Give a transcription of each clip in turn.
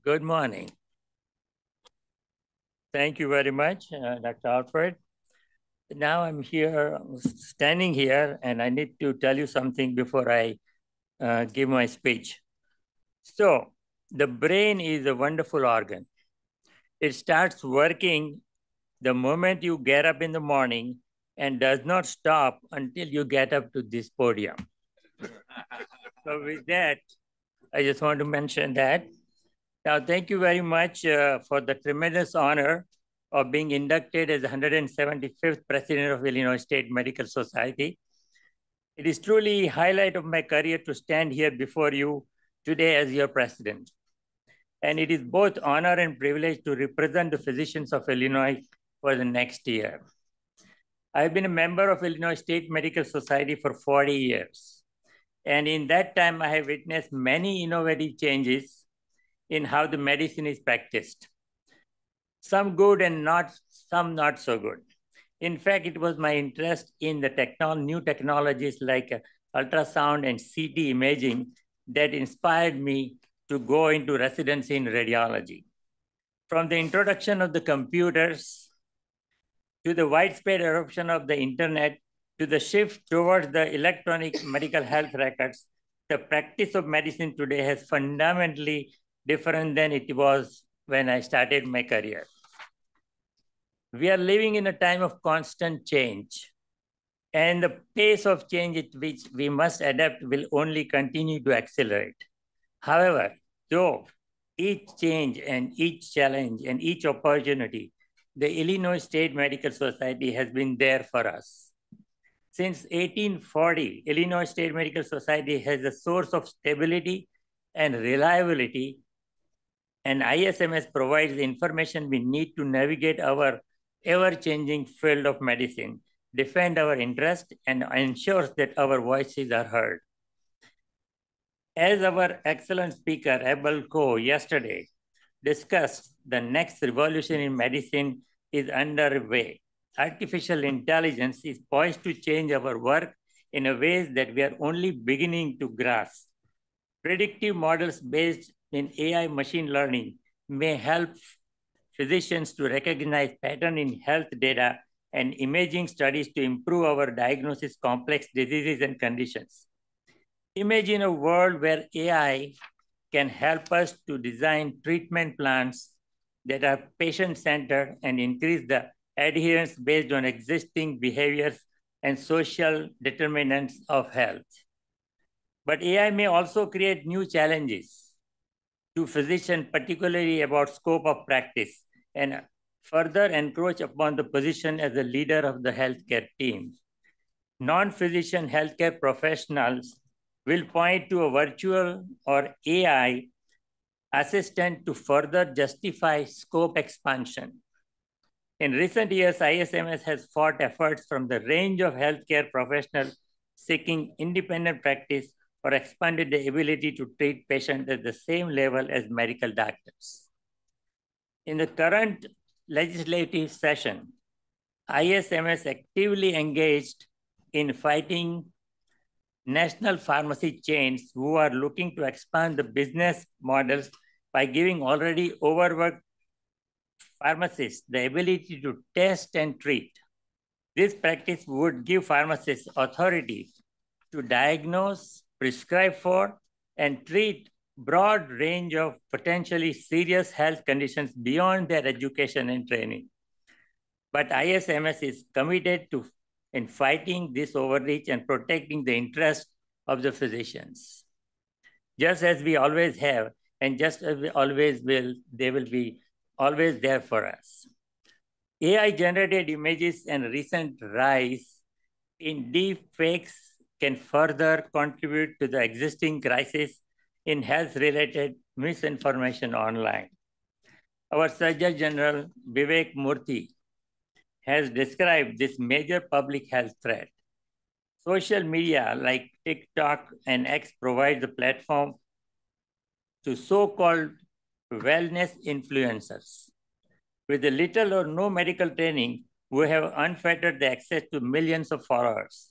Good morning. Thank you very much, Dr. Alfred. Now I'm here, standing here, and I need to tell you something before I give my speech. So, the brain is a wonderful organ. It starts working the moment you get up in the morning and does not stop until you get up to this podium. So, with that, I just want to mention that. Now, thank you very much for the tremendous honor of being inducted as the 175th President of Illinois State Medical Society. It is truly a highlight of my career to stand here before you today as your president. And it is both honor and privilege to represent the physicians of Illinois for the next year. I've been a member of Illinois State Medical Society for 40 years. And in that time, I have witnessed many innovative changes in how the medicine is practiced. Some good and some not so good. In fact, it was my interest in the new technologies like ultrasound and CT imaging that inspired me to go into residency in radiology. From the introduction of the computers to the widespread adoption of the internet to the shift towards the electronic medical health records, the practice of medicine today has fundamentally different than it was when I started my career. We are living in a time of constant change, and the pace of change at which we must adapt will only continue to accelerate. However, though each change and each challenge and each opportunity, the Illinois State Medical Society has been there for us. Since 1840, Illinois State Medical Society has a source of stability and reliability, and ISMS provides the information we need to navigate our ever-changing field of medicine, defend our interest, and ensures that our voices are heard. As our excellent speaker, Abel Ko, yesterday discussed, the next revolution in medicine is underway. Artificial intelligence is poised to change our work in a ways that we are only beginning to grasp. Predictive models based in AI machine learning may help physicians to recognize patterns in health data and imaging studies to improve our diagnosis of complex diseases and conditions. Imagine a world where AI can help us to design treatment plans that are patient-centered and increase the adherence based on existing behaviors and social determinants of health. But AI may also create new challenges to physicians, particularly about scope of practice, and further encroach upon the position as a leader of the healthcare team. Non-physician healthcare professionals will point to a virtual or AI assistant to further justify scope expansion. In recent years, ISMS has fought efforts from the range of healthcare professionals seeking independent practice or expanded the ability to treat patients at the same level as medical doctors. In the current legislative session, ISMS actively engaged in fighting national pharmacy chains who are looking to expand the business models by giving already overworked pharmacists the ability to test and treat. This practice would give pharmacists authority to diagnose, prescribe for, and treat broad range of potentially serious health conditions beyond their education and training. But ISMS is committed in fighting this overreach and protecting the interest of the physicians. Just as we always have, and just as we always will, they will be always there for us. AI-generated images and recent rise in deep fakes can further contribute to the existing crisis in health-related misinformation online. Our Surgeon General, Vivek Murthy, has described this major public health threat. Social media like TikTok and X provide the platform to so-called wellness influencers with little or no medical training who have unfettered access to millions of followers.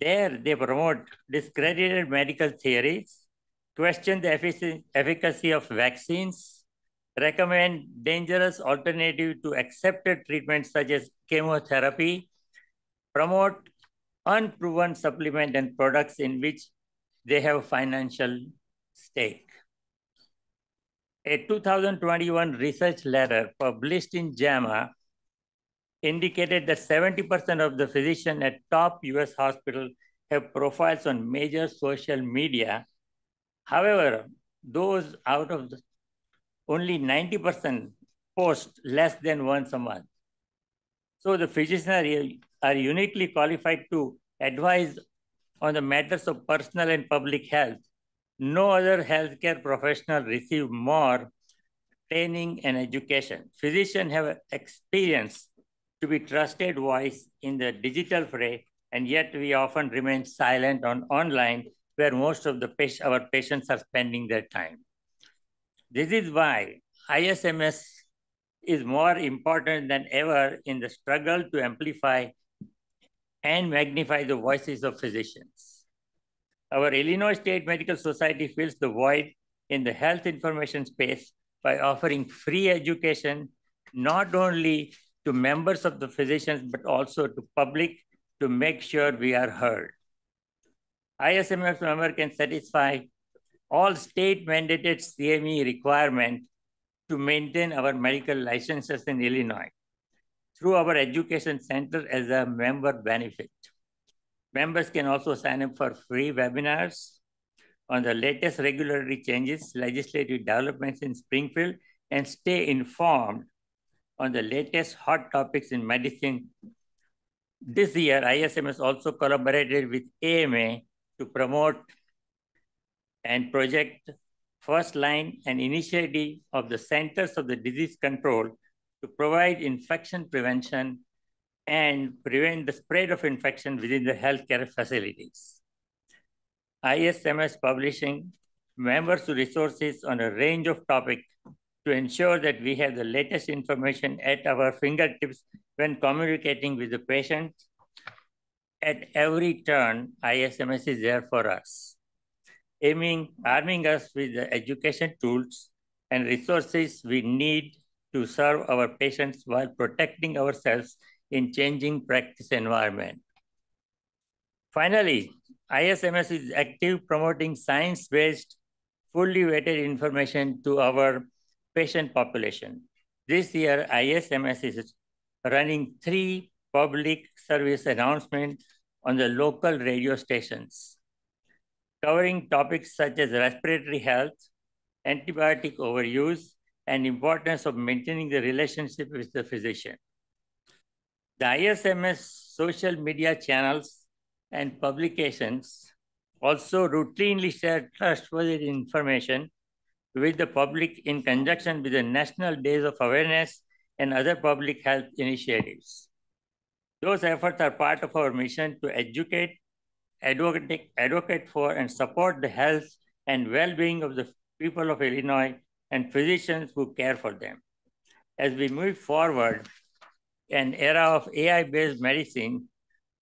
There, they promote discredited medical theories, question the efficacy of vaccines, recommend dangerous alternative to accepted treatments such as chemotherapy, promote unproven supplement and products in which they have financial stake. A 2021 research letter published in JAMA indicated that 70% of the physicians at top US hospitals have profiles on major social media. However, those out of the only 90% post less than once a month. So the physicians are uniquely qualified to advise on the matters of personal and public health. No other healthcare professional receive more training and education. Physicians have experience to be trusted voice in the digital fray, and yet we often remain silent on online where most of our patients are spending their time. This is why ISMS is more important than ever in the struggle to amplify and magnify the voices of physicians. Our Illinois State Medical Society fills the void in the health information space by offering free education, not only to members of the physicians, but also to public to make sure we are heard. ISMS member can satisfy all state mandated CME requirements to maintain our medical licenses in Illinois through our education center as a member benefit. Members can also sign up for free webinars on the latest regulatory changes, legislative developments in Springfield, and stay informed on the latest hot topics in medicine. This year, ISMS also collaborated with AMA to promote and project First Line, an initiative of the Centers of the Disease Control to provide infection prevention and prevent the spread of infection within the healthcare facilities. ISMS publishing members resources on a range of topics to ensure that we have the latest information at our fingertips when communicating with the patient. At every turn, ISMS is there for us, arming us with the education tools and resources we need to serve our patients while protecting ourselves in changing practice environment. Finally, ISMS is active promoting science-based, fully weighted information to our patient population. This year, ISMS is running 3 public service announcements on the local radio stations, covering topics such as respiratory health, antibiotic overuse, and importance of maintaining the relationship with the physician. The ISMS social media channels and publications also routinely share trustworthy information with the public in conjunction with the National Days of Awareness and other public health initiatives. Those efforts are part of our mission to educate, advocate for, and support the health and well-being of the people of Illinois and physicians who care for them. As we move forward, an era of AI-based medicine,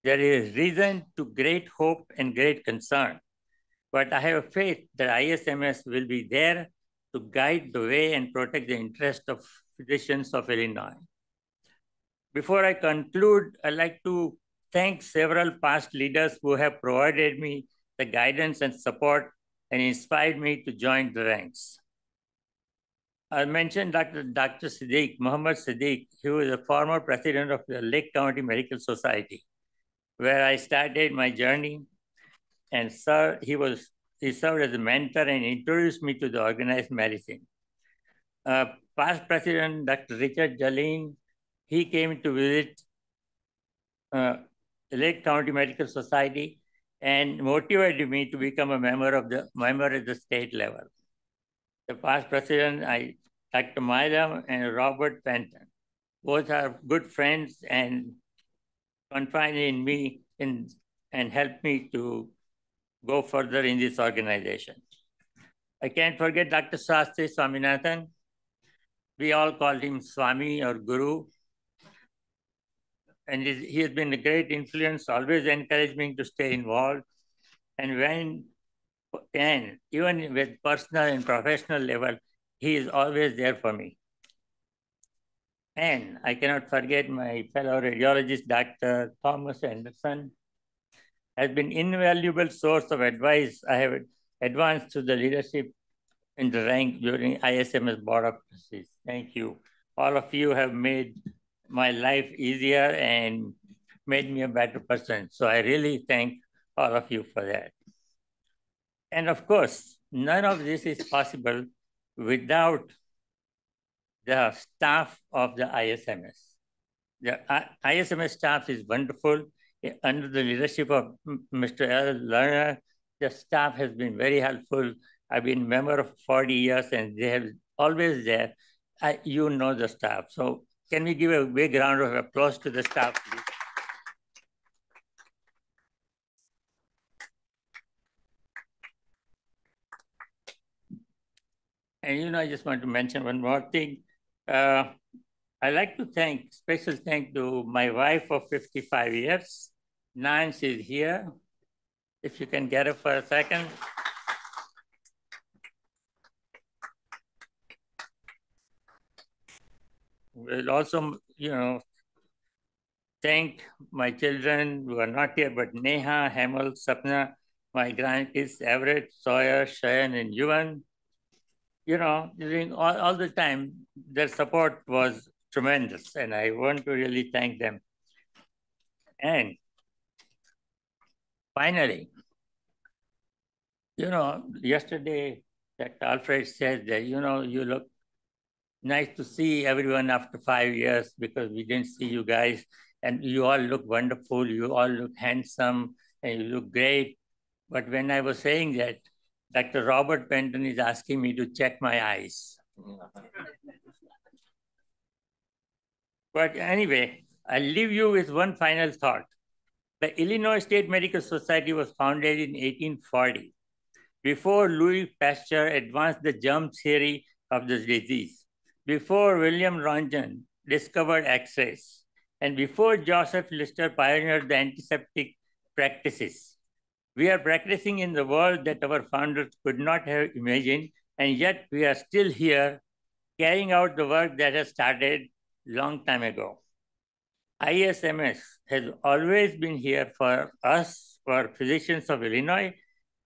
there is reason to great hope and great concern. But I have faith that ISMS will be there to guide the way and protect the interest of physicians of Illinois. Before I conclude, I'd like to thank several past leaders who have provided me the guidance and support and inspired me to join the ranks. I mentioned Dr. Siddiq, Muhammad Siddiq. He was a former president of the Lake County Medical Society, where I started my journey. And he served as a mentor and introduced me to the organized medicine. Past president, Dr. Richard Jaleen, he came to visit Lake County Medical Society and motivated me to become a member at the state level. The past president, Dr. Mylam and Robert Penton, both are good friends and confided in me and helped me to go further in this organization. I can't forget Dr. Shastri Swaminathan. We all called him Swami or Guru. And he has been a great influence, always encouraged me to stay involved. And when And even with personal and professional level, he is always there for me. And I cannot forget my fellow radiologist, Dr. Thomas Anderson, has been invaluable source of advice. I have advanced to the leadership in the rank during ISMS Board of Trustees. Thank you. All of you have made my life easier and made me a better person. So I really thank all of you for that. And of course, none of this is possible without the staff of the ISMS. The ISMS staff is wonderful. Under the leadership of Mr. L. Lerner, the staff has been very helpful. I've been a member of 40 years and they have always there. You know the staff. So can we give a big round of applause to the staff, please? And I just want to mention one more thing. I'd like to special thank to my wife of 55 years. Nance is here. If you can get her for a second. We'll also, thank my children who are not here, but Neha, Hemal, Sapna, my grandkids, Everett, Sawyer, Cheyenne, and Yuvan. During all the time, their support was tremendous, and I want to really thank them. And finally, yesterday, Dr. Alfred said that, you look nice to see everyone after 5 years because we didn't see you guys, and you all look wonderful, you all look handsome, and you look great. But when I was saying that, Dr. Robert Benton is asking me to check my eyes. But anyway, I'll leave you with one final thought. The Illinois State Medical Society was founded in 1840, before Louis Pasteur advanced the germ theory of this disease, before William Röntgen discovered X-rays, and before Joseph Lister pioneered the antiseptic practices. We are practicing in the world that our founders could not have imagined, and yet we are still here carrying out the work that has started long time ago. ISMS has always been here for us, for physicians of Illinois.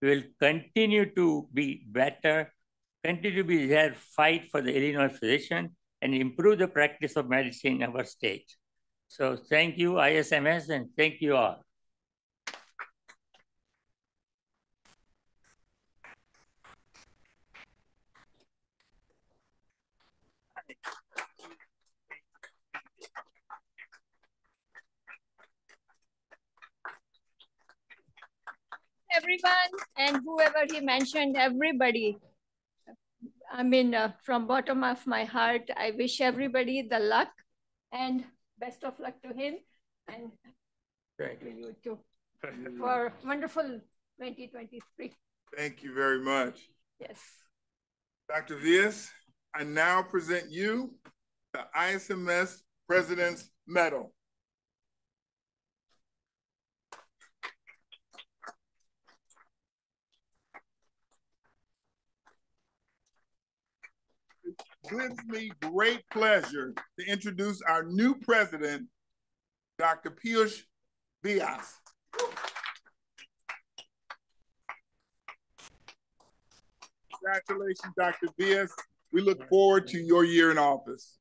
We will continue to be better, continue to be there, fight for the Illinois physician, and improve the practice of medicine in our state. So thank you, ISMS, and thank you all. Everyone and whoever he mentioned, everybody. I mean, from bottom of my heart, I wish everybody the luck and best of luck to him and to you too for wonderful 2023. Thank you very much. Yes. Dr. Vyas, I now present you the ISMS President's Medal. It gives me great pleasure to introduce our new president, Dr. Piyush Vyas. Congratulations, Dr. Vyas. We look forward to your year in office.